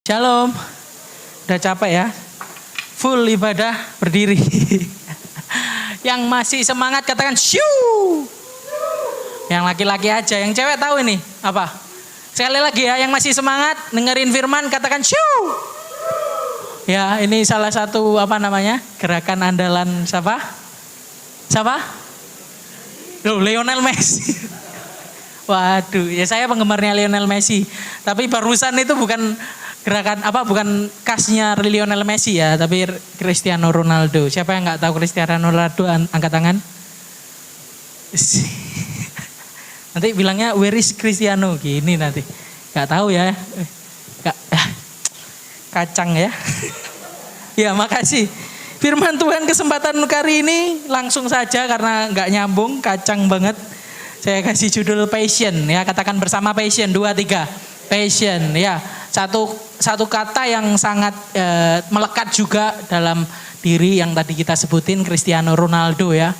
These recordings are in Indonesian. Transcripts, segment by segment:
Shalom, udah capek ya? Full ibadah berdiri. Yang masih semangat katakan shoo. Yang laki-laki aja, yang cewek tahu ini apa? Sekali lagi ya, yang masih semangat dengerin firman katakan shoo. Ya, ini salah satu gerakan andalan siapa? Siapa? Loh, Lionel Messi. Waduh, ya saya penggemarnya Lionel Messi. Tapi barusan itu bukan gerakan bukan khasnya Lionel Messi ya, tapi Cristiano Ronaldo. Siapa yang nggak tahu Cristiano Ronaldo angkat tangan? Nanti bilangnya where is Cristiano gini nanti. Nggak tahu ya. Kacang ya. Ya makasih. Firman Tuhan kesempatan kali ini langsung saja karena nggak nyambung, kacang banget. Saya kasih judul passion ya, katakan bersama passion 2 3. Passion ya. Satu kata yang sangat melekat juga dalam diri yang tadi kita sebutin Cristiano Ronaldo ya.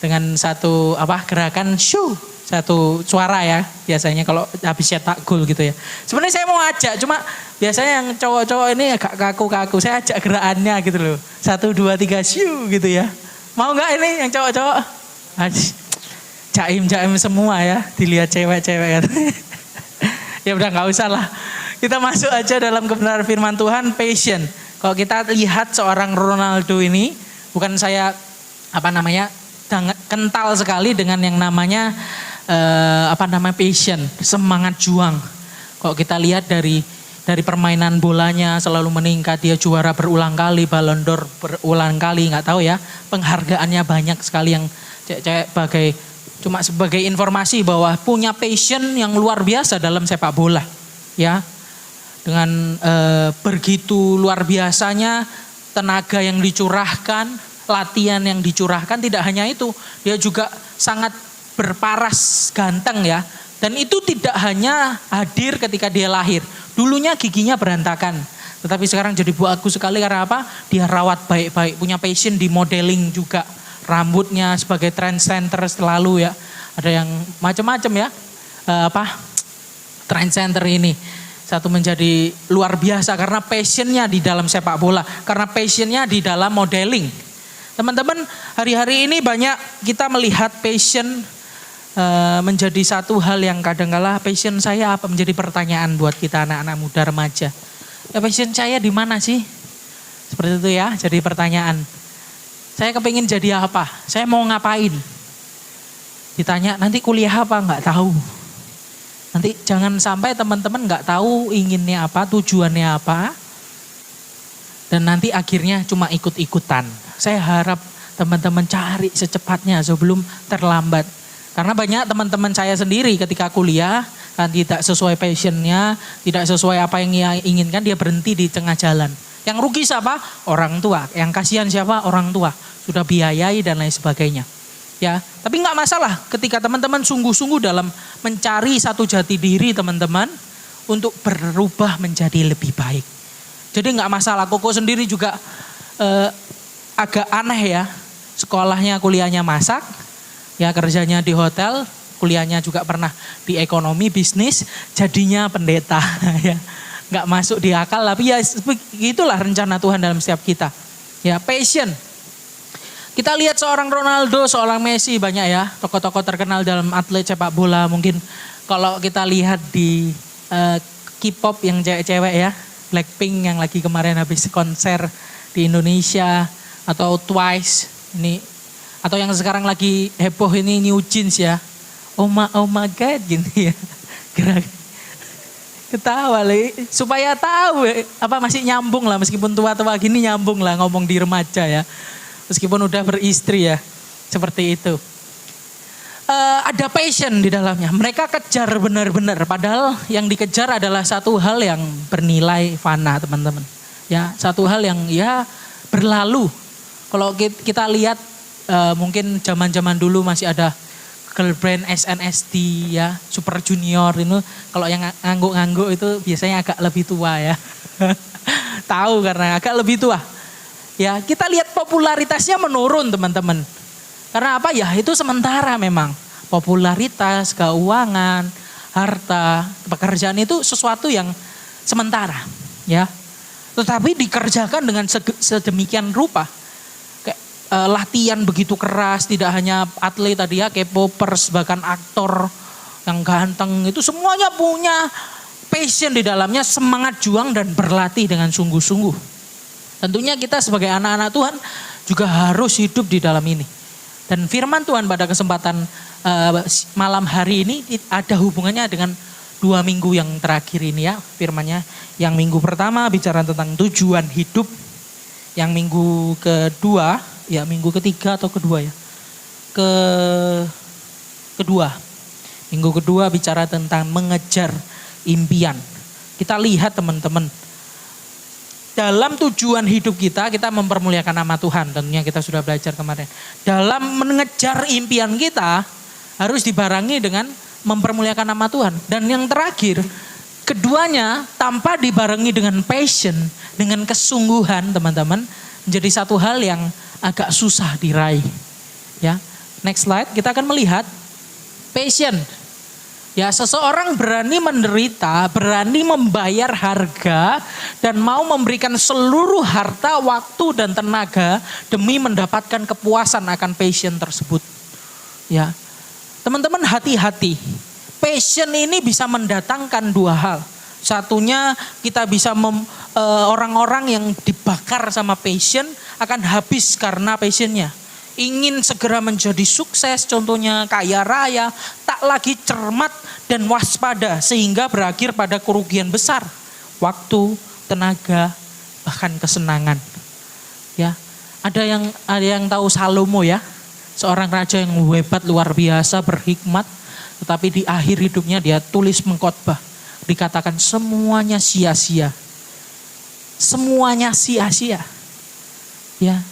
Dengan satu gerakan shoo, satu suara ya. Biasanya kalau habis cetak gol gitu ya. Sebenarnya saya mau ajak, cuma biasanya yang cowok-cowok ini agak kaku-kaku. Saya ajak gerakannya gitu loh. 1 2 3 shoo gitu ya. Mau nggak ini yang cowok-cowok? Jaim-jaim semua ya, dilihat cewek-cewek. Ya udah nggak usah lah. Kita masuk aja dalam kebenaran firman Tuhan, passion. Kalau kita lihat seorang Ronaldo ini, bukan saya kental sekali dengan yang namanya passion, semangat juang. Kalau kita lihat dari permainan bolanya selalu meningkat, dia juara berulang kali, Ballon d'Or berulang kali, nggak tahu ya, penghargaannya banyak sekali yang cewek cuma sebagai informasi bahwa punya passion yang luar biasa dalam sepak bola, ya. Dengan begitu luar biasanya tenaga yang dicurahkan, latihan yang dicurahkan, tidak hanya itu, dia juga sangat berparas ganteng ya. Dan itu tidak hanya hadir ketika dia lahir. Dulunya giginya berantakan, tetapi sekarang jadi bagus sekali karena apa? Dia rawat baik-baik, punya passion di modeling juga. Rambutnya sebagai trend center selalu ya. Ada yang macam-macam ya. Trend center ini. Satu menjadi luar biasa karena passionnya di dalam sepak bola. Karena passionnya di dalam modeling. Teman-teman, hari-hari ini banyak kita melihat passion menjadi satu hal yang kadang-kala passion saya apa menjadi pertanyaan buat kita anak-anak muda remaja. Ya, passion saya di mana sih? Seperti itu ya, jadi pertanyaan. Saya kepingin jadi apa? Saya mau ngapain? Ditanya nanti kuliah apa? Nggak tahu. Nanti jangan sampai teman-teman nggak tahu inginnya apa, tujuannya apa. Dan nanti akhirnya cuma ikut-ikutan. Saya harap teman-teman cari secepatnya sebelum terlambat. Karena banyak teman-teman saya sendiri ketika kuliah kan tidak sesuai passionnya, tidak sesuai apa yang ia inginkan, dia berhenti di tengah jalan. Yang rugi siapa? Orang tua. Yang kasihan siapa? Orang tua. Sudah biayai dan lain sebagainya. Ya, tapi nggak masalah ketika teman-teman sungguh-sungguh dalam mencari satu jati diri teman-teman untuk berubah menjadi lebih baik. Jadi nggak masalah. Koko sendiri juga agak aneh ya. Sekolahnya, kuliahnya masak, ya kerjanya di hotel, kuliahnya juga pernah di ekonomi bisnis, jadinya pendeta ya. Nggak masuk di akal, tapi ya itulah rencana Tuhan dalam setiap kita. Ya, passion. Kita lihat seorang Ronaldo, seorang Messi, banyak ya tokoh-tokoh terkenal dalam atlet sepak bola. Mungkin kalau kita lihat di K-pop yang cewek-cewek ya, Blackpink yang lagi kemarin habis konser di Indonesia, atau Twice ini, atau yang sekarang lagi heboh ini New Jeans ya. Oh my God gini ya. Ketawa supaya tahu masih nyambung lah, meskipun tua-tua gini nyambung lah ngomong di remaja ya. Meskipun udah beristri ya, seperti itu. Ada passion di dalamnya. Mereka kejar benar-benar, padahal yang dikejar adalah satu hal yang bernilai fana teman-teman. Ya, satu hal yang ya berlalu. Kalau kita lihat mungkin zaman-zaman dulu masih ada girl band SNSD ya, Super Junior itu. Kalau yang ngangguk-ngangguk itu biasanya agak lebih tua ya. Tahu karena agak lebih tua. Ya, kita lihat popularitasnya menurun teman-teman. Karena apa ya? Itu sementara memang. Popularitas, keuangan, harta, pekerjaan itu sesuatu yang sementara. ya. Tetapi dikerjakan dengan sedemikian rupa. Kayak latihan begitu keras, tidak hanya atlet tadi ya, K-popers, bahkan aktor yang ganteng itu semuanya punya passion di dalamnya, semangat juang dan berlatih dengan sungguh-sungguh. Tentunya kita sebagai anak-anak Tuhan juga harus hidup di dalam ini. Dan firman Tuhan pada kesempatan malam hari ini ada hubungannya dengan 2 minggu yang terakhir ini ya firmannya. Yang minggu pertama bicara tentang tujuan hidup. Yang minggu kedua, ya minggu ketiga atau kedua ya. Kedua. Minggu kedua bicara tentang mengejar impian. Kita lihat teman-teman. Dalam tujuan hidup kita mempermuliakan nama Tuhan. Tentunya kita sudah belajar kemarin. Dalam mengejar impian kita harus dibarengi dengan mempermuliakan nama Tuhan. Dan yang terakhir, keduanya tanpa dibarengi dengan passion, dengan kesungguhan teman-teman, menjadi satu hal yang agak susah diraih. Ya, next slide, kita akan melihat passion. Ya, seseorang berani menderita, berani membayar harga, dan mau memberikan seluruh harta, waktu, dan tenaga demi mendapatkan kepuasan akan passion tersebut. Ya, teman-teman hati-hati. Passion ini bisa mendatangkan 2 hal. Satunya kita bisa orang-orang yang dibakar sama passion akan habis karena passionnya. Ingin segera menjadi sukses, contohnya kaya raya, tak lagi cermat dan waspada sehingga berakhir pada kerugian besar. Waktu, tenaga, bahkan kesenangan. Ya, ada yang tahu Salomo ya, seorang raja yang hebat luar biasa, berhikmat, tetapi di akhir hidupnya dia tulis mengkhotbah, dikatakan semuanya sia-sia, semuanya sia-sia. Ya.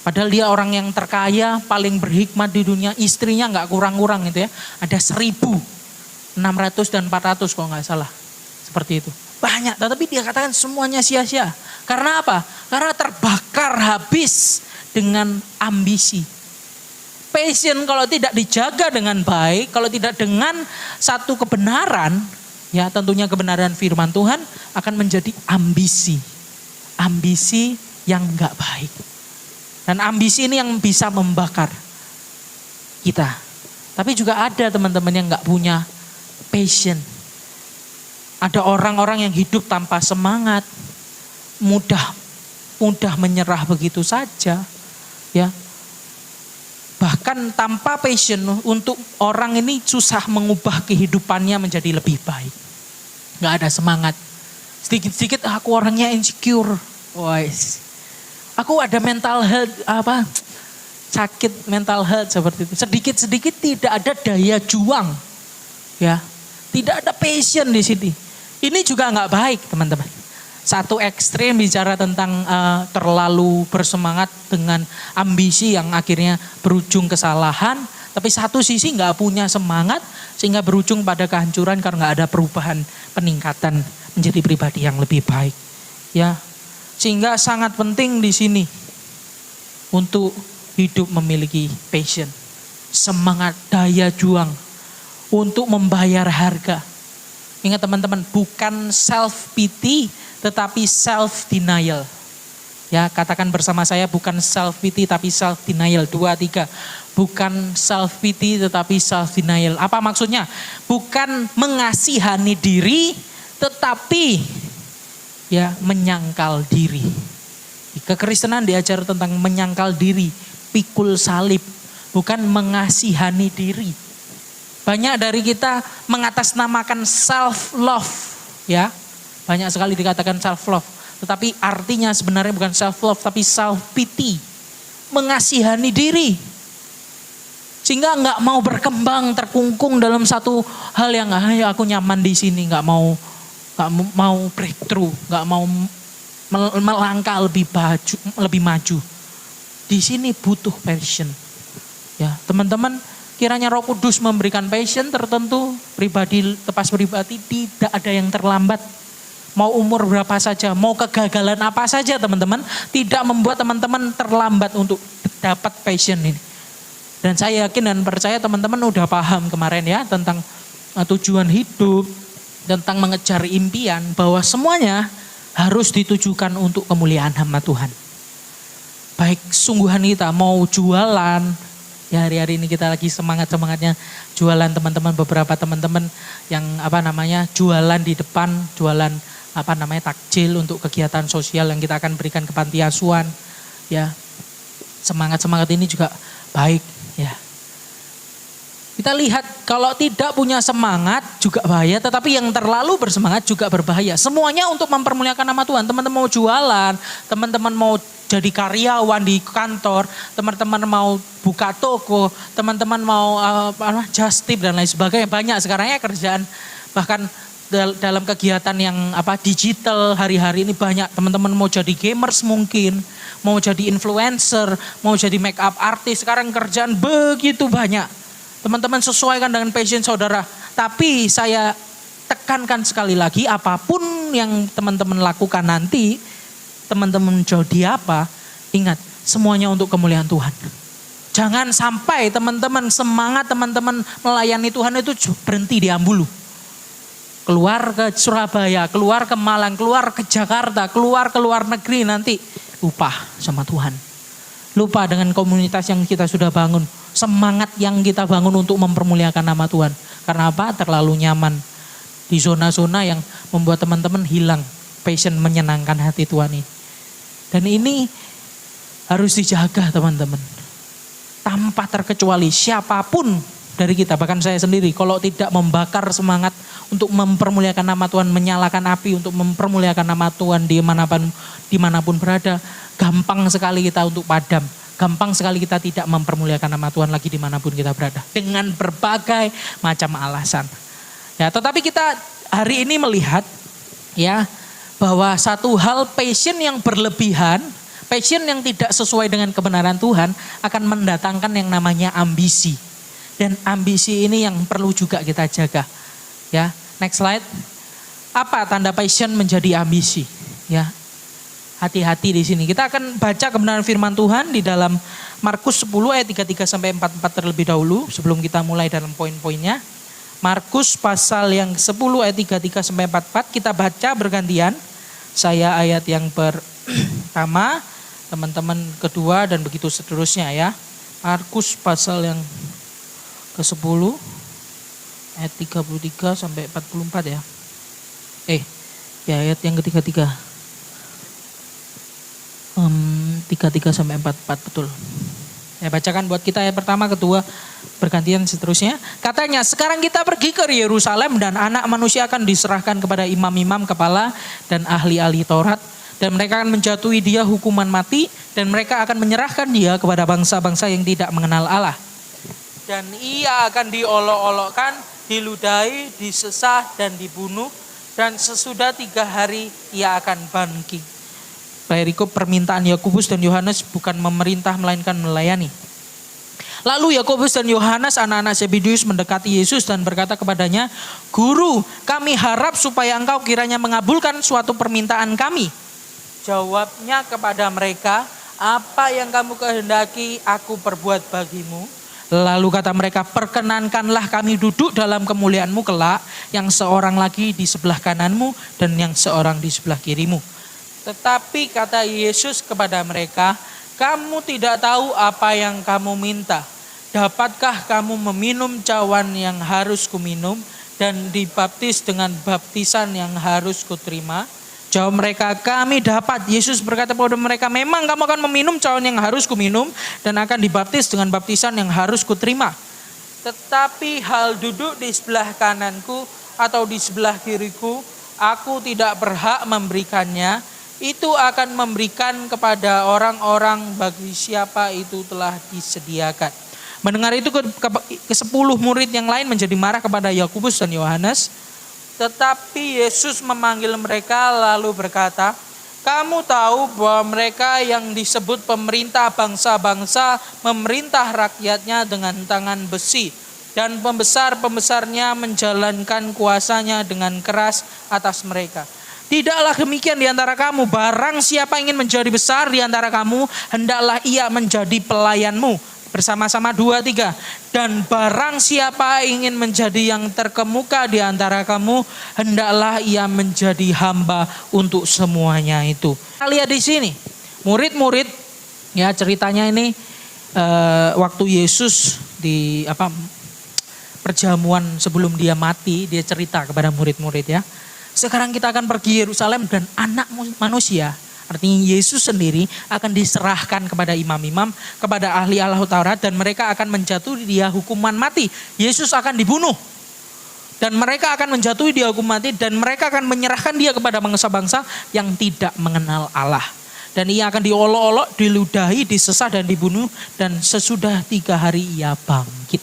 Padahal dia orang yang terkaya, paling berhikmat di dunia, istrinya nggak kurang-kurang gitu ya. Ada 1.600 dan 400 kalau nggak salah. Seperti itu. Banyak, tetapi dia katakan semuanya sia-sia. Karena apa? Karena terbakar habis dengan ambisi. Passion kalau tidak dijaga dengan baik, kalau tidak dengan satu kebenaran, ya tentunya kebenaran firman Tuhan akan menjadi ambisi. Ambisi yang nggak baik. Dan ambisi ini yang bisa membakar kita. Tapi juga ada teman-teman yang gak punya passion. Ada orang-orang yang hidup tanpa semangat. Mudah menyerah begitu saja. Ya. Bahkan tanpa passion untuk orang ini susah mengubah kehidupannya menjadi lebih baik. Gak ada semangat. Sedikit-sedikit aku orangnya insecure. Aku ada mental health, sakit mental health seperti itu. Sedikit-sedikit tidak ada daya juang, ya, tidak ada passion di sini. Ini juga nggak baik teman-teman. Satu ekstrem bicara tentang terlalu bersemangat dengan ambisi yang akhirnya berujung kesalahan. Tapi satu sisi nggak punya semangat sehingga berujung pada kehancuran karena nggak ada perubahan, peningkatan menjadi pribadi yang lebih baik, ya. Sehingga sangat penting di sini untuk hidup memiliki passion, semangat, daya juang untuk membayar harga. Ingat teman-teman, bukan self pity tetapi self denial. Ya, katakan bersama saya, bukan self pity tapi self denial. 2, 3. Bukan self pity tetapi self denial. Apa maksudnya? Bukan mengasihani diri tetapi ya menyangkal diri. Kekristenan diajar tentang menyangkal diri, pikul salib, bukan mengasihani diri. Banyak dari kita mengatasnamakan self love, ya. Banyak sekali dikatakan self love, tetapi artinya sebenarnya bukan self love tapi self pity. Mengasihani diri. Sehingga enggak mau berkembang, terkungkung dalam satu hal yang aku nyaman di sini, enggak mau breakthrough, gak mau melangkah lebih maju. Di sini butuh passion. Ya, teman-teman, kiranya Roh Kudus memberikan passion tertentu, pribadi tidak ada yang terlambat. Mau umur berapa saja, mau kegagalan apa saja teman-teman, tidak membuat teman-teman terlambat untuk dapat passion ini. Dan saya yakin dan percaya teman-teman udah paham kemarin ya tentang tujuan hidup, tentang mengejar impian, bahwa semuanya harus ditujukan untuk kemuliaan hamba Tuhan. Baik sungguhan kita mau jualan, ya hari-hari ini kita lagi semangat-semangatnya jualan teman-teman, beberapa teman-teman yang jualan di depan, jualan takjil untuk kegiatan sosial yang kita akan berikan ke panti asuhan. Ya, semangat-semangat ini juga baik ya. Kita lihat kalau tidak punya semangat juga bahaya, tetapi yang terlalu bersemangat juga berbahaya. Semuanya untuk mempermuliakan nama Tuhan. Teman-teman mau jualan, teman-teman mau jadi karyawan di kantor, teman-teman mau buka toko, teman-teman mau just tip dan lain sebagainya. Banyak sekarang ya kerjaan, bahkan dalam kegiatan yang digital hari-hari ini banyak. Teman-teman mau jadi gamers mungkin, mau jadi influencer, mau jadi make up artist. Sekarang kerjaan begitu banyak. Teman-teman sesuaikan dengan passion saudara. Tapi saya tekankan sekali lagi, apapun yang teman-teman lakukan nanti, teman-teman jadi apa, ingat semuanya untuk kemuliaan Tuhan. Jangan sampai teman-teman semangat teman-teman melayani Tuhan itu berhenti di Ambulu. Keluar ke Surabaya, keluar ke Malang, keluar ke Jakarta, keluar ke luar negeri, nanti lupa sama Tuhan. Lupa dengan komunitas yang kita sudah bangun. Semangat yang kita bangun untuk mempermuliakan nama Tuhan. Karena apa? Terlalu nyaman di zona-zona yang membuat teman-teman hilang passion menyenangkan hati Tuhan ini. Dan ini harus dijaga teman-teman. Tanpa terkecuali siapapun dari kita, bahkan saya sendiri, kalau tidak membakar semangat untuk mempermuliakan nama Tuhan, menyalakan api untuk mempermuliakan nama Tuhan dimanapun berada, gampang sekali kita untuk padam. Gampang sekali kita tidak mempermuliakan nama Tuhan lagi dimanapun kita berada. Dengan berbagai macam alasan. Ya, tetapi kita hari ini melihat ya bahwa satu hal passion yang berlebihan, passion yang tidak sesuai dengan kebenaran Tuhan akan mendatangkan yang namanya ambisi. Dan ambisi ini yang perlu juga kita jaga. Ya, next slide. Apa tanda passion menjadi ambisi? Ya. Hati-hati di sini. Kita akan baca kebenaran firman Tuhan di dalam Markus 10 ayat 33 sampai 44 terlebih dahulu sebelum kita mulai dalam poin-poinnya. Markus pasal yang 10 ayat 33 sampai 44 kita baca bergantian. Saya ayat yang pertama, teman-teman kedua dan begitu seterusnya ya. Markus pasal yang ke-10 ayat 33 sampai 44 ya. Ayat yang ketiga. 33 sampai 44 betul. Saya bacakan buat kita ayat pertama, kedua, bergantian seterusnya. Katanya, sekarang kita pergi ke Yerusalem dan anak manusia akan diserahkan kepada imam-imam kepala dan ahli-ahli Taurat. Dan mereka akan menjatuhi dia hukuman mati dan mereka akan menyerahkan dia kepada bangsa-bangsa yang tidak mengenal Allah. Dan ia akan diolok-olokkan, diludahi, disesah dan dibunuh. Dan sesudah 3 hari ia akan bangkit. Perikop permintaan Yakobus dan Yohanes bukan memerintah melainkan melayani. Lalu Yakobus dan Yohanes anak-anak Zebedeus mendekati Yesus dan berkata kepadanya, "Guru, kami harap supaya engkau kiranya mengabulkan suatu permintaan kami." Jawabnya kepada mereka, "Apa yang kamu kehendaki aku perbuat bagimu?" Lalu kata mereka, "Perkenankanlah kami duduk dalam kemuliaanmu kelak, yang seorang lagi di sebelah kananmu dan yang seorang di sebelah kirimu." Tetapi kata Yesus kepada mereka, "Kamu tidak tahu apa yang kamu minta. Dapatkah kamu meminum cawan yang harus kuminum dan dibaptis dengan baptisan yang harus kuterima?" Jawab mereka, "Kami dapat." Yesus berkata kepada mereka, "Memang kamu akan meminum cawan yang harus kuminum dan akan dibaptis dengan baptisan yang harus kuterima. Tetapi hal duduk di sebelah kananku atau di sebelah kiriku, aku tidak berhak memberikannya. Itu akan memberikan kepada orang-orang bagi siapa itu telah disediakan." Mendengar itu ke-10 murid yang lain menjadi marah kepada Yakobus dan Yohanes. Tetapi Yesus memanggil mereka lalu berkata, "Kamu tahu bahwa mereka yang disebut pemerintah bangsa-bangsa memerintah rakyatnya dengan tangan besi. Dan pembesar-pembesarnya menjalankan kuasanya dengan keras atas mereka. Tidaklah demikian di antara kamu. Barang siapa ingin menjadi besar di antara kamu, hendaklah ia menjadi pelayanmu. Bersama-sama 2, 3. Dan barang siapa ingin menjadi yang terkemuka di antara kamu, hendaklah ia menjadi hamba untuk semuanya itu. Kita lihat di sini, murid-murid, ya ceritanya ini waktu Yesus di perjamuan sebelum dia mati, dia cerita kepada murid-murid ya. Sekarang kita akan pergi Yerusalem dan anak manusia, artinya Yesus sendiri akan diserahkan kepada imam-imam, kepada ahli Allah Taurat, dan mereka akan menjatuhi dia hukuman mati. Yesus akan dibunuh dan mereka akan menjatuhi dia hukuman mati, dan mereka akan menyerahkan dia kepada bangsa-bangsa yang tidak mengenal Allah. Dan ia akan diolok-olok, diludahi, disesah dan dibunuh, dan sesudah 3 hari ia bangkit.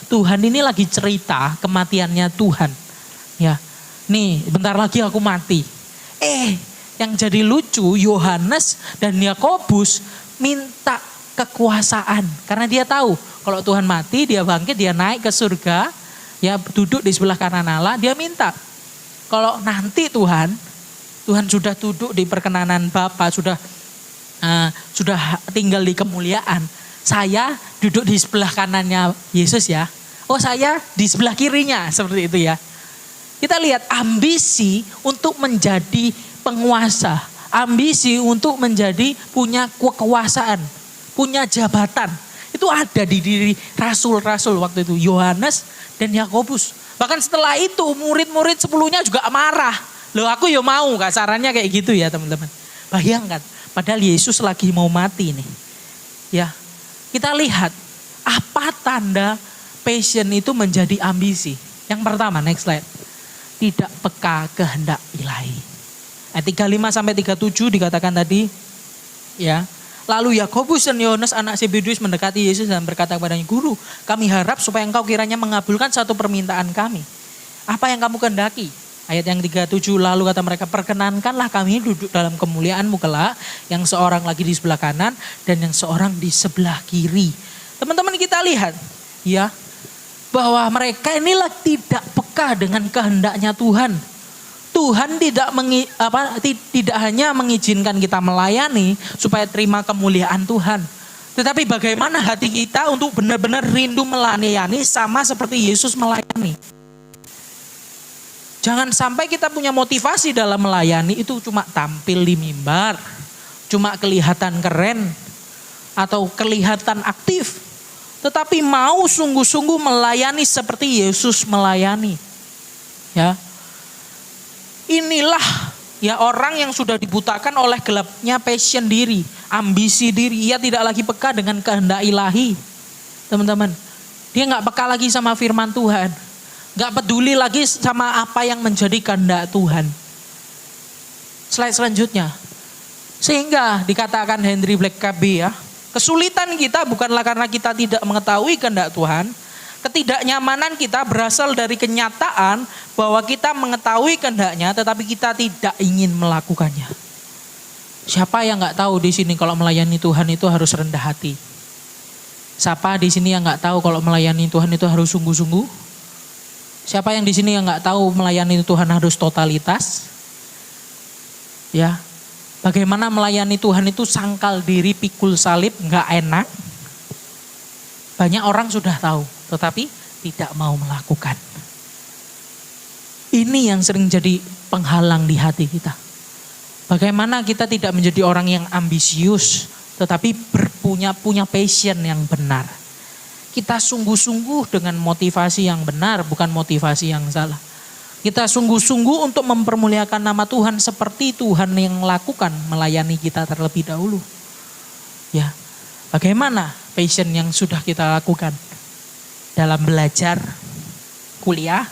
Tuhan ini lagi cerita kematiannya Tuhan. Ya, nih bentar lagi aku mati. Yang jadi lucu, Yohanes dan Yakobus minta kekuasaan. Karena dia tahu kalau Tuhan mati, dia bangkit, dia naik ke surga, ya duduk di sebelah kanan Allah, dia minta. Kalau nanti Tuhan sudah duduk di perkenanan Bapa, sudah tinggal di kemuliaan. Saya duduk di sebelah kanannya Yesus ya. Saya di sebelah kirinya, seperti itu ya. Kita lihat ambisi untuk menjadi penguasa, ambisi untuk menjadi punya kekuasaan, punya jabatan. Itu ada di diri rasul-rasul waktu itu, Yohanes dan Yakobus. Bahkan setelah itu murid-murid 10-nya juga marah. Loh aku ya mau, kasarannya kayak gitu ya teman-teman. Bayangkan, padahal Yesus lagi mau mati nih. Ya, kita lihat apa tanda passion itu menjadi ambisi. Yang pertama, next slide. Tidak peka kehendak ilahi. Ayat 35 sampai 37 dikatakan tadi, ya. Lalu Yakobus dan Yohanes anak Zebedeus mendekati Yesus dan berkata kepadanya, "Guru, kami harap supaya engkau kiranya mengabulkan satu permintaan kami. Apa yang kamu kehendaki?" Ayat yang 37, lalu kata mereka, "Perkenankanlah kami duduk dalam kemuliaan-Mu kelak, yang seorang lagi di sebelah kanan dan yang seorang di sebelah kiri." Teman-teman kita lihat, ya, bahwa mereka inilah tidak peka dengan kehendaknya Tuhan. Tuhan tidak hanya mengizinkan kita melayani supaya terima kemuliaan Tuhan. Tetapi bagaimana hati kita untuk benar-benar rindu melayani sama seperti Yesus melayani. Jangan sampai kita punya motivasi dalam melayani itu cuma tampil di mimbar, cuma kelihatan keren atau kelihatan aktif. Tetapi mau sungguh-sungguh melayani seperti Yesus melayani. Ya. Inilah ya orang yang sudah dibutakan oleh gelapnya passion diri, ambisi diri. Ia tidak lagi peka dengan kehendak ilahi. Teman-teman, dia gak peka lagi sama firman Tuhan. Gak peduli lagi sama apa yang menjadi kehendak Tuhan. Slide selanjutnya. Sehingga dikatakan Henry Blackaby ya, kesulitan kita bukanlah karena kita tidak mengetahui kehendak Tuhan. Ketidaknyamanan kita berasal dari kenyataan bahwa kita mengetahui kehendaknya tetapi kita tidak ingin melakukannya. Siapa yang gak tahu di sini kalau melayani Tuhan itu harus rendah hati? Siapa di sini yang gak tahu kalau melayani Tuhan itu harus sungguh-sungguh? Siapa yang di sini yang nggak tahu melayani Tuhan harus totalitas? Ya, bagaimana melayani Tuhan itu sangkal diri, pikul salib, nggak enak. Banyak orang sudah tahu, tetapi tidak mau melakukan. Ini yang sering jadi penghalang di hati kita. Bagaimana kita tidak menjadi orang yang ambisius, tetapi punya passion yang benar. Kita sungguh-sungguh dengan motivasi yang benar, bukan motivasi yang salah. Kita sungguh-sungguh untuk mempermuliakan nama Tuhan seperti Tuhan yang lakukan melayani kita terlebih dahulu. Ya, bagaimana passion yang sudah kita lakukan dalam belajar, kuliah,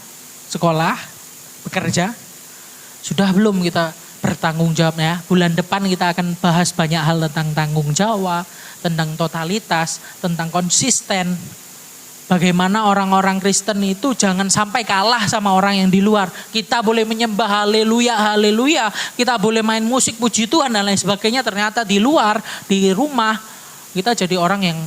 sekolah, bekerja? Sudah belum kita bertanggung jawab ya? Bulan depan kita akan bahas banyak hal tentang tanggung jawab, tentang totalitas, tentang konsisten. Bagaimana orang-orang Kristen itu jangan sampai kalah sama orang yang di luar. Kita boleh menyembah haleluya, haleluya. Kita boleh main musik puji Tuhan dan lain sebagainya. Ternyata di luar, di rumah, kita jadi orang yang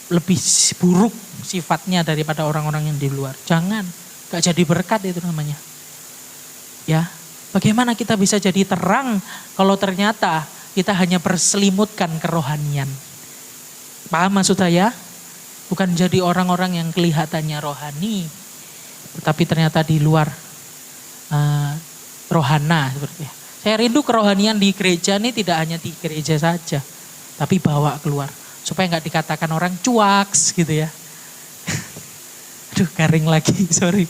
lebih buruk sifatnya daripada orang-orang yang di luar. Jangan, gak jadi berkat itu namanya. Ya, bagaimana kita bisa jadi terang kalau ternyata kita hanya berselimutkan kerohanian. Paham maksud saya? Bukan jadi orang-orang yang kelihatannya rohani, tetapi ternyata di luar rohana seperti ya. Saya rindu kerohanian di gereja ini tidak hanya di gereja saja, tapi bawa keluar supaya nggak dikatakan orang cuaks gitu ya. Aduh garing lagi, sorry.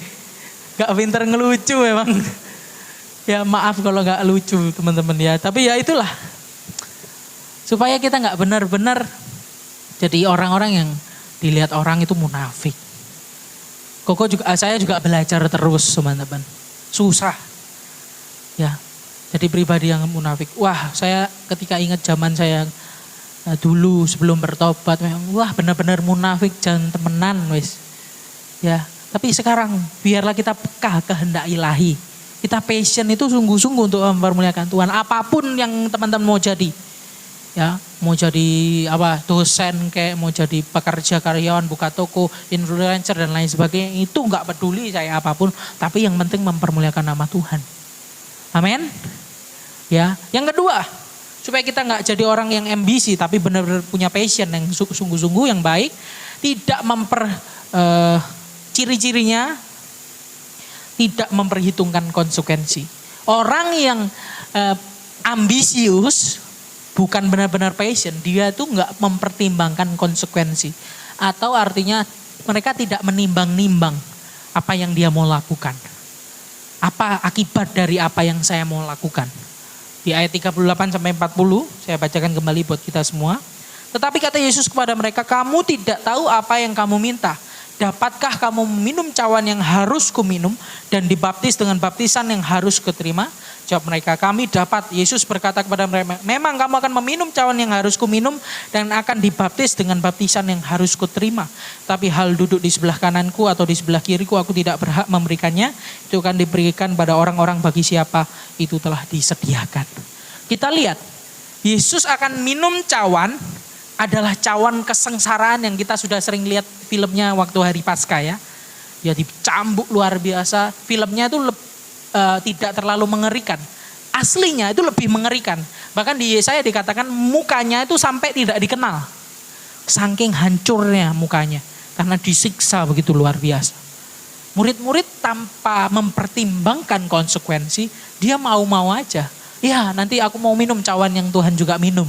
Gak pinter ngelucu memang. Ya maaf kalau gak lucu teman-teman ya. Tapi ya itulah. Supaya kita gak benar-benar jadi orang-orang yang dilihat orang itu munafik. Saya juga belajar terus teman-teman. Susah. Ya. Jadi pribadi yang munafik. Wah saya ketika ingat zaman saya dulu sebelum bertobat. Wah benar-benar munafik jangan temenan wis. Ya. Tapi sekarang biarlah kita peka kehendak ilahi. Kita passion itu sungguh-sungguh untuk mempermuliakan Tuhan. Apapun yang teman-teman mau jadi. Ya, mau jadi dosen kayak mau jadi pekerja karyawan, buka toko, influencer dan lain sebagainya. Itu enggak peduli saya apapun, tapi yang penting mempermuliakan nama Tuhan. Amin. Ya, yang kedua, supaya kita enggak jadi orang yang ambisi tapi benar-benar punya passion yang sungguh-sungguh yang baik, tidak ciri-cirinya tidak memperhitungkan konsekuensi. Orang yang ambisius bukan benar-benar passion, dia itu nggak mempertimbangkan konsekuensi. Atau artinya mereka tidak menimbang-nimbang apa yang dia mau lakukan. Apa akibat dari apa yang saya mau lakukan. Di ayat 38 sampai 40, saya bacakan kembali buat kita semua. Tetapi kata Yesus kepada mereka, kamu tidak tahu apa yang kamu minta. Dapatkah kamu minum cawan yang harus kuminum dan dibaptis dengan baptisan yang harus kuterima? Jawab mereka, kami dapat. Yesus berkata kepada mereka, memang kamu akan meminum cawan yang harus kuminum dan akan dibaptis dengan baptisan yang harus kuterima. Tapi hal duduk di sebelah kananku atau di sebelah kiriku aku tidak berhak memberikannya. Itu akan diberikan pada orang-orang bagi siapa itu telah disediakan. Kita lihat, Yesus akan minum cawan adalah cawan kesengsaraan yang kita sudah sering lihat filmnya waktu hari Paskah ya. Ya dicambuk luar biasa. Filmnya itu tidak terlalu mengerikan. Aslinya itu lebih mengerikan. Bahkan di Yesaya dikatakan mukanya itu sampai tidak dikenal. Saking hancurnya mukanya. Karena disiksa begitu luar biasa. Murid-murid tanpa mempertimbangkan konsekuensi, dia mau-mau aja. Ya nanti aku mau minum cawan yang Tuhan juga minum.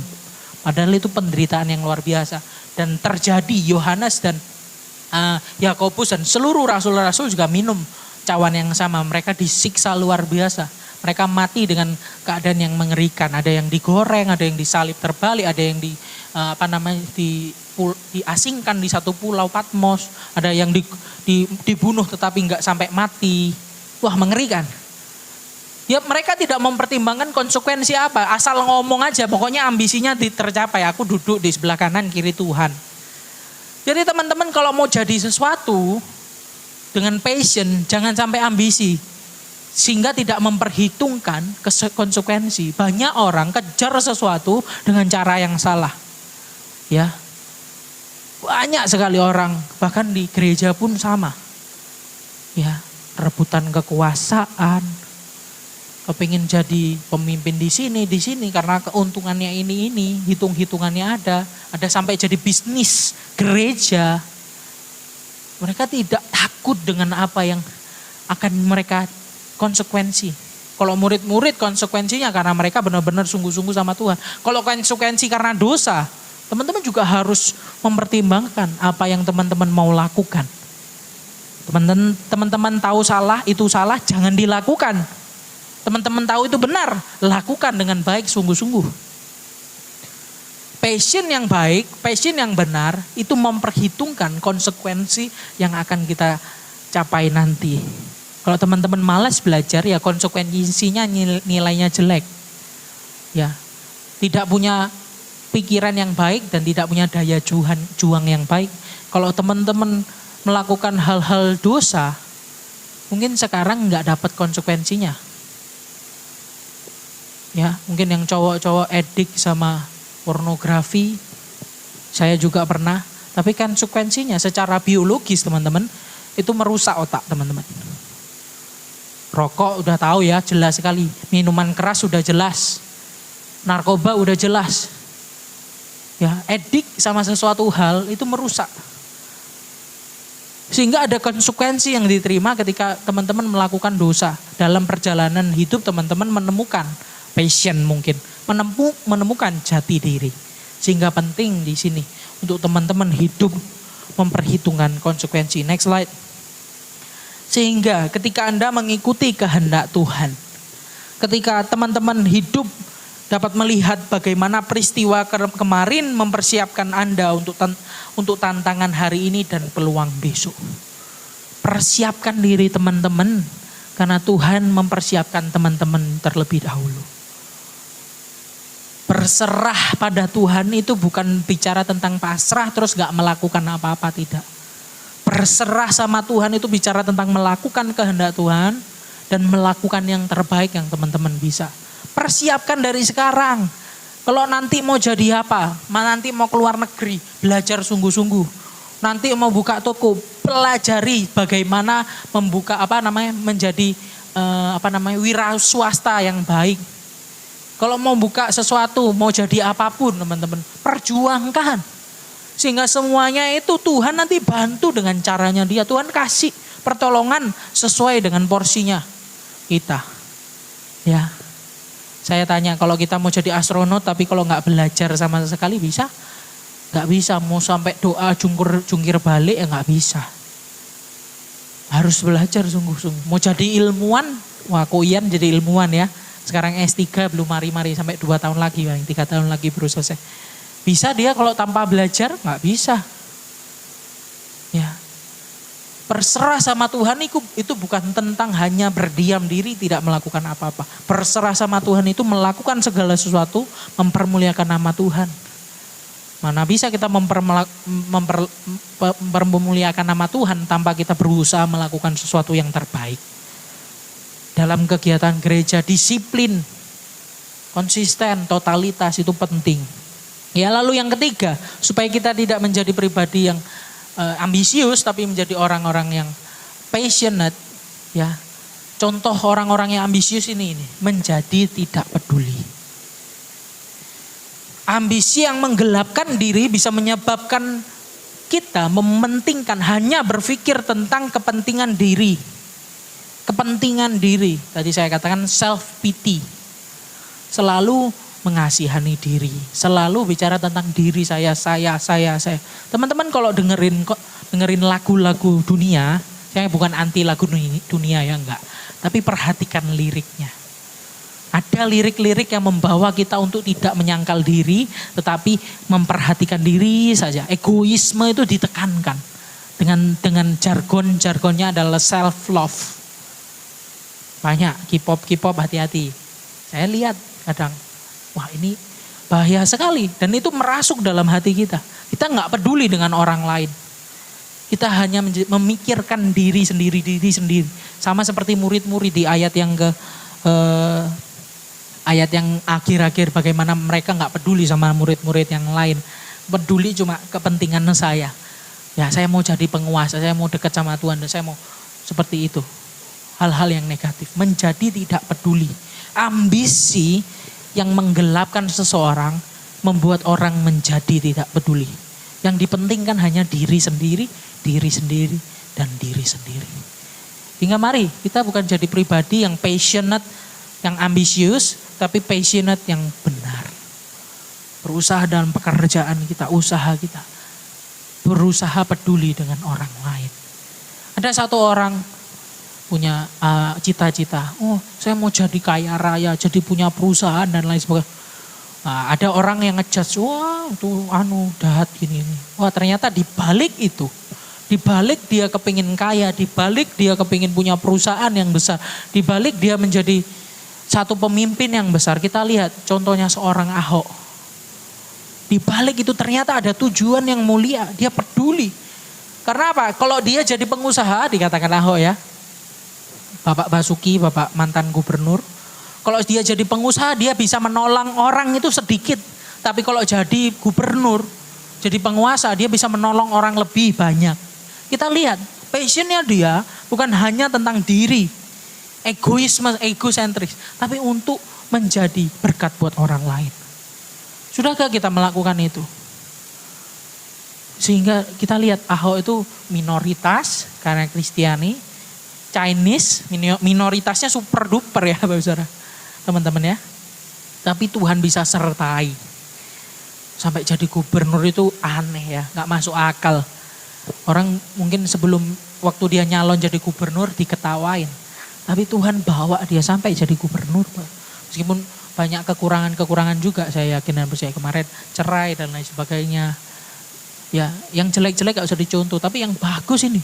Padahal itu penderitaan yang luar biasa. Dan terjadi Yohanes dan Yakobus dan seluruh rasul-rasul juga minum cawan yang sama. Mereka disiksa luar biasa. Mereka mati dengan keadaan yang mengerikan. Ada yang digoreng, ada yang disalib terbalik, ada yang diasingkan di satu pulau Patmos. Ada yang dibunuh tetapi enggak sampai mati. Wah mengerikan. Ya mereka tidak mempertimbangkan konsekuensi apa. Asal ngomong aja pokoknya ambisinya tercapai. Aku duduk di sebelah kanan kiri Tuhan. Jadi teman-teman kalau mau jadi sesuatu dengan passion jangan sampai ambisi. Sehingga tidak memperhitungkan konsekuensi. Banyak orang kejar sesuatu dengan cara yang salah. Ya. Banyak sekali orang bahkan di gereja pun sama. Ya, rebutan kekuasaan. Kepingin jadi pemimpin di sini karena keuntungannya ini, hitung-hitungannya ada sampai jadi bisnis gereja. Mereka tidak takut dengan apa yang akan mereka konsekuensi. Kalau murid-murid konsekuensinya karena mereka benar-benar sungguh-sungguh sama Tuhan. Kalau konsekuensi karena dosa, teman-teman juga harus mempertimbangkan apa yang teman-teman mau lakukan. Teman-teman tahu salah, itu salah, jangan dilakukan. Teman-teman tahu itu benar, lakukan dengan baik sungguh-sungguh. Passion yang baik, passion yang benar itu memperhitungkan konsekuensi yang akan kita capai nanti. Kalau teman-teman malas belajar ya konsekuensinya nilainya jelek. Ya. Tidak punya pikiran yang baik dan tidak punya daya juang yang baik. Kalau teman-teman melakukan hal-hal dosa, mungkin sekarang nggak dapat konsekuensinya. Ya, mungkin yang cowok-cowok edik sama pornografi, saya juga pernah. Tapi konsekuensinya secara biologis teman-teman, itu merusak otak teman-teman. Rokok udah tahu ya, jelas sekali. Minuman keras udah jelas. Narkoba udah jelas. Ya, edik sama sesuatu hal itu merusak. Sehingga ada konsekuensi yang diterima ketika teman-teman melakukan dosa. Dalam perjalanan hidup teman-teman menemukan passion mungkin, menemukan jati diri. Sehingga penting di sini untuk teman-teman hidup memperhitungkan konsekuensi. Next slide. Sehingga ketika Anda mengikuti kehendak Tuhan, ketika teman-teman hidup dapat melihat bagaimana peristiwa kemarin mempersiapkan Anda untuk tantangan hari ini dan peluang besok. Persiapkan diri teman-teman karena Tuhan mempersiapkan teman-teman terlebih dahulu. Berserah pada Tuhan itu bukan bicara tentang pasrah terus gak melakukan apa-apa, tidak. Berserah sama Tuhan itu bicara tentang melakukan kehendak Tuhan dan melakukan yang terbaik yang teman-teman bisa. Persiapkan dari sekarang. Kalau nanti mau jadi apa, nanti mau keluar negeri, belajar sungguh-sungguh. Nanti mau buka toko, pelajari bagaimana membuka menjadi wira swasta yang baik. Kalau mau buka sesuatu, mau jadi apapun teman-teman, perjuangkan. Sehingga semuanya itu Tuhan nanti bantu dengan caranya dia. Tuhan kasih pertolongan sesuai dengan porsinya kita. Ya. Saya tanya, kalau kita mau jadi astronot tapi kalau nggak belajar sama sekali bisa? Nggak bisa. Mau sampai doa jungkir balik ya nggak bisa. Harus belajar sungguh-sungguh. Mau jadi ilmuwan, wah Koyan jadi ilmuwan ya. Sekarang S3 belum mari-mari sampai 2 tahun lagi, 3 tahun lagi baru selesai. Bisa dia kalau tanpa belajar? Nggak bisa. Ya. Berserah sama Tuhan itu bukan tentang hanya berdiam diri tidak melakukan apa-apa. Berserah sama Tuhan itu melakukan segala sesuatu mempermuliakan nama Tuhan. Mana bisa kita mempermuliakan nama Tuhan tanpa kita berusaha melakukan sesuatu yang terbaik. Dalam kegiatan gereja disiplin, konsisten, totalitas itu penting. Ya lalu yang ketiga, supaya kita tidak menjadi pribadi yang ambisius tapi menjadi orang-orang yang passionate, ya. Contoh orang-orang yang ambisius ini menjadi tidak peduli. Ambisi yang menggelapkan diri bisa menyebabkan kita mementingkan hanya berpikir tentang kepentingan diri. Kepentingan diri, tadi saya katakan self pity. Selalu mengasihani diri, selalu bicara tentang diri saya. Teman-teman kalau dengerin lagu-lagu dunia, saya bukan anti lagu dunia ya enggak, tapi perhatikan liriknya. Ada lirik-lirik yang membawa kita untuk tidak menyangkal diri, tetapi memperhatikan diri saja. Egoisme itu ditekankan dengan jargonnya adalah self love. Banyak K-pop hati-hati. Saya lihat kadang, wah ini bahaya sekali. Dan itu merasuk dalam hati kita. Kita gak peduli dengan orang lain. Kita hanya memikirkan diri sendiri. Sama seperti murid-murid di ayat yang akhir-akhir bagaimana mereka gak peduli sama murid-murid yang lain. Peduli cuma kepentingan saya. Ya saya mau jadi penguasa, saya mau dekat sama Tuhan, dan saya mau seperti itu. Hal-hal yang negatif. Menjadi tidak peduli. Ambisi yang menggelapkan seseorang membuat orang menjadi tidak peduli. Yang dipentingkan hanya diri sendiri, dan diri sendiri. Hingga mari kita bukan jadi pribadi yang passionate, yang ambisius, tapi passionate yang benar. Berusaha dalam pekerjaan kita, usaha kita. Berusaha peduli dengan orang lain. Ada satu orang punya cita-cita, oh saya mau jadi kaya raya, jadi punya perusahaan dan lain sebagainya. Nah, ada orang yang ngejudge, wah itu jahat gini. Wah ternyata dibalik itu, dibalik dia kepingin kaya, dibalik dia kepingin punya perusahaan yang besar, dibalik dia menjadi satu pemimpin yang besar. Kita lihat contohnya seorang Ahok. Dibalik itu ternyata ada tujuan yang mulia, dia peduli. Karena apa? Kalau dia jadi pengusaha, dikatakan Ahok ya, Bapak Basuki, Bapak mantan gubernur. Kalau dia jadi pengusaha, dia bisa menolong orang itu sedikit. Tapi kalau jadi gubernur, jadi penguasa, dia bisa menolong orang lebih banyak. Kita lihat, passionnya dia bukan hanya tentang diri. Egoisme, egosentris. Tapi untuk menjadi berkat buat orang lain. Sudahkah kita melakukan itu? Sehingga kita lihat Ahok itu minoritas karena Kristiani, Chinese minoritasnya super duper ya Bapak Saudara, teman-teman ya. Tapi Tuhan bisa sertai. Sampai jadi gubernur itu aneh ya, gak masuk akal. Orang mungkin sebelum waktu dia nyalon jadi gubernur diketawain. Tapi Tuhan bawa dia sampai jadi gubernur. Meskipun banyak kekurangan-kekurangan juga, saya yakin dan percaya, kemarin cerai dan lain sebagainya. Ya, yang jelek-jelek gak usah dicontoh, tapi yang bagus ini.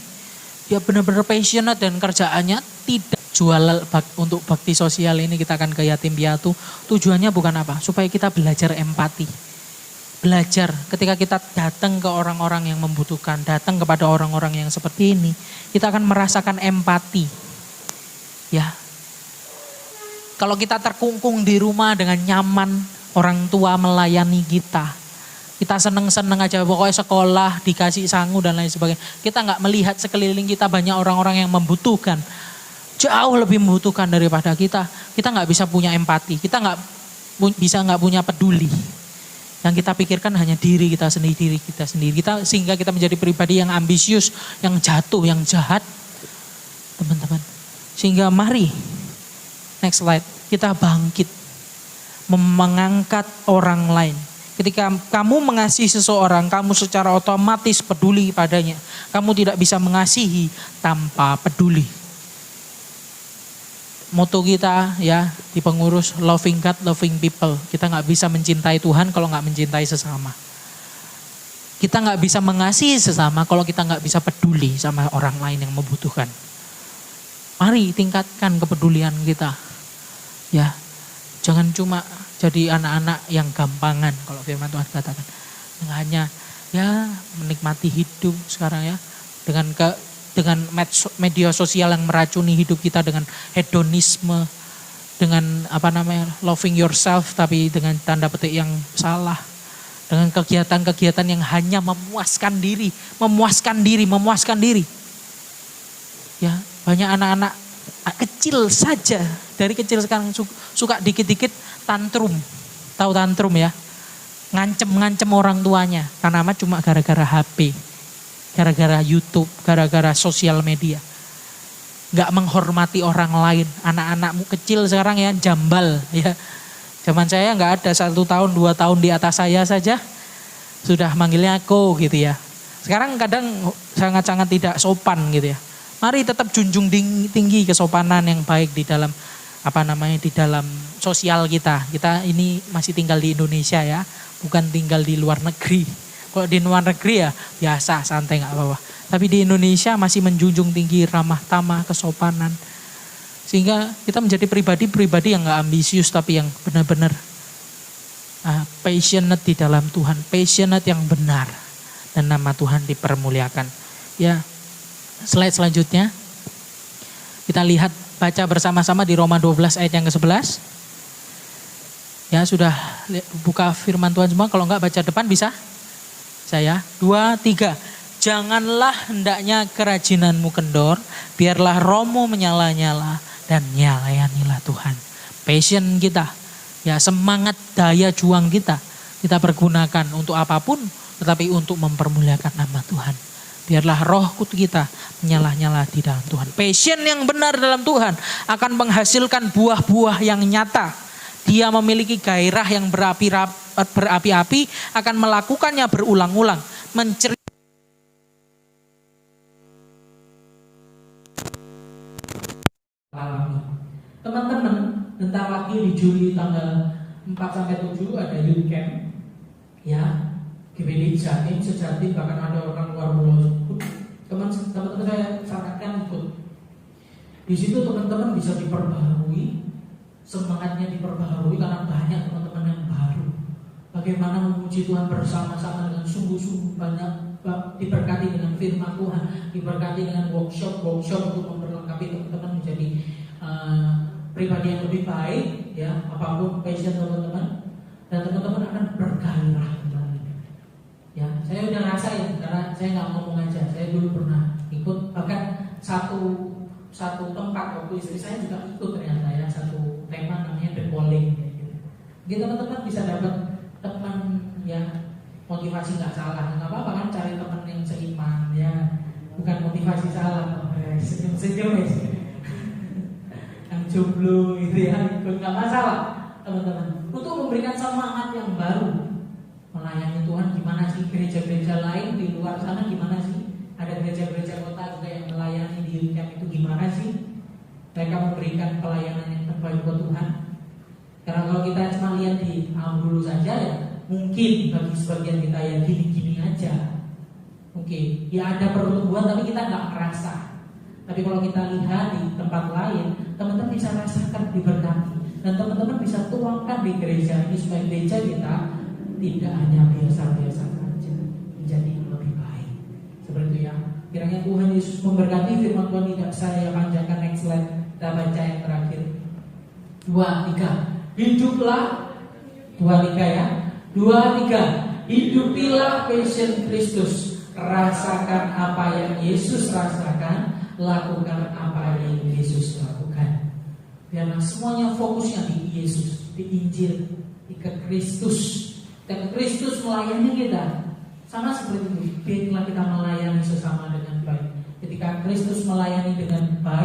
Dia benar-benar passionate dan kerjaannya tidak jual untuk bakti sosial ini. Kita akan ke yatim piatu. Tujuannya bukan apa? Supaya kita belajar empati. Belajar ketika kita datang ke orang-orang yang membutuhkan, datang kepada orang-orang yang seperti ini, kita akan merasakan empati. Ya. Kalau kita terkungkung di rumah dengan nyaman, orang tua melayani kita. Kita seneng-seneng aja, pokoknya sekolah, dikasih sangu dan lain sebagainya. Kita gak melihat sekeliling kita banyak orang-orang yang membutuhkan. Jauh lebih membutuhkan daripada kita. Kita gak bisa punya empati, kita gak punya peduli. Yang kita pikirkan hanya diri kita sendiri, sehingga kita menjadi pribadi yang ambisius, yang jatuh, yang jahat. Teman-teman. Sehingga mari, next slide, kita bangkit. Mengangkat orang lain. Ketika kamu mengasihi seseorang, kamu secara otomatis peduli padanya. Kamu tidak bisa mengasihi tanpa peduli. Moto kita ya di pengurus, loving God, loving people. Kita gak bisa mencintai Tuhan kalau gak mencintai sesama. Kita gak bisa mengasihi sesama kalau kita gak bisa peduli sama orang lain yang membutuhkan. Mari tingkatkan kepedulian kita. Ya, jangan cuma jadi anak-anak yang gampangan, kalau firman Tuhan katakan. Yang hanya ya menikmati hidup sekarang ya. Dengan media sosial yang meracuni hidup kita dengan hedonisme. Dengan loving yourself tapi dengan tanda petik yang salah. Dengan kegiatan-kegiatan yang hanya memuaskan diri. Ya, banyak anak-anak kecil saja. Dari kecil sekarang suka dikit-dikit tantrum, tahu tantrum ya, ngancem orang tuanya, karena cuma gara-gara HP, gara-gara YouTube, gara-gara sosial media, nggak menghormati orang lain. Anak-anakmu kecil sekarang ya jambal ya, zaman saya nggak ada 1 tahun 2 tahun di atas saya saja sudah manggilnya ko gitu ya. Sekarang kadang sangat-sangat tidak sopan gitu ya. Mari tetap junjung tinggi kesopanan yang baik di dalam di dalam sosial kita. Kita ini masih tinggal di Indonesia ya, bukan tinggal di luar negeri. Kalau di luar negeri ya biasa, santai gak apa-apa. Tapi di Indonesia masih menjunjung tinggi ramah tamah, kesopanan. Sehingga kita menjadi pribadi yang gak ambisius tapi yang benar-benar passionate di dalam Tuhan. Passionate yang benar. Dan nama Tuhan dipermuliakan. Ya, slide selanjutnya. Kita lihat, baca bersama-sama di Roma 12 ayat yang ke-11. Ya sudah buka firman Tuhan semua, kalau enggak baca depan bisa? Saya, 2, 3. Janganlah hendaknya kerajinanmu kendor, biarlah rohmu menyala-nyala dan nyala-nyala Tuhan. Passion kita, ya semangat daya juang kita pergunakan untuk apapun, tetapi untuk mempermuliakan nama Tuhan. Biarlah roh kita menyala-nyala di dalam Tuhan. Passion yang benar dalam Tuhan akan menghasilkan buah-buah yang nyata. Dia memiliki gairah yang berapi-api, akan melakukannya berulang-ulang. Teman-teman, bentar lagi di Juli tanggal 4-7 ada youth camp. Ya, GBD Jatim, Sejatim, bahkan ada orang luar pulau. Teman-teman saya sarankan ikut. Di situ teman-teman bisa diperbaharui, semangatnya diperbaharui karena banyak teman-teman yang baru. Bagaimana memuji Tuhan bersama-sama dengan sungguh-sungguh, banyak diberkati dengan firman Tuhan, diberkati dengan workshop untuk memperlengkapi teman-teman menjadi pribadi yang lebih baik, ya apapun passion teman-teman, dan teman-teman akan bergairah. Ya, saya udah rasain karena saya nggak ngomong aja. Saya dulu pernah ikut, bahkan satu tempat waktu istri saya juga ikut ternyata ya, satu tema namanya The Calling. Gitu teman-teman bisa dapat teman ya Motivasi nggak salah, nggak apa-apa kan cari teman yang seiman ya, bukan motivasi salah. Senyum-senyum ya, yang jomblo gitu ya, nggak masalah teman-teman. Untuk memberikan semangat yang baru melayani Tuhan. Gimana sih gereja-gereja lain di luar sana, gimana sih? Ada gereja-gereja kota juga yang melayani di weekend itu, gimana sih mereka memberikan pelayanan yang terbaik buat Tuhan? Karena kalau kita cuma lihat di dulu saja ya, mungkin bagi sebagian kita ya gini-gini aja. Oke, ya ada pertumbuhan tapi kita nggak merasa. Tapi kalau kita lihat di tempat lain, teman-teman bisa rasakan diberkati, dan teman-teman bisa tuangkan di gereja ini supaya gereja kita tidak hanya biasa-biasa saja, menjadi lebih baik. Seperti itu ya. Kiranya Tuhan Yesus memberkati. Firman Tuhan tidak saya panjangkan. Next slide, kita baca yang terakhir. 2, 3. Hiduplah 2, 3 ya. 2, 3. Hidupilah passion Kristus. Rasakan apa yang Yesus rasakan, lakukan apa yang Yesus lakukan. Biarlah semuanya fokusnya di Yesus, di Injil, di Kristus. Dan Kristus melayani kita. Sama seperti itu, biarlah kita melayani sesama dengan baik. Ketika Kristus melayani dengan baik,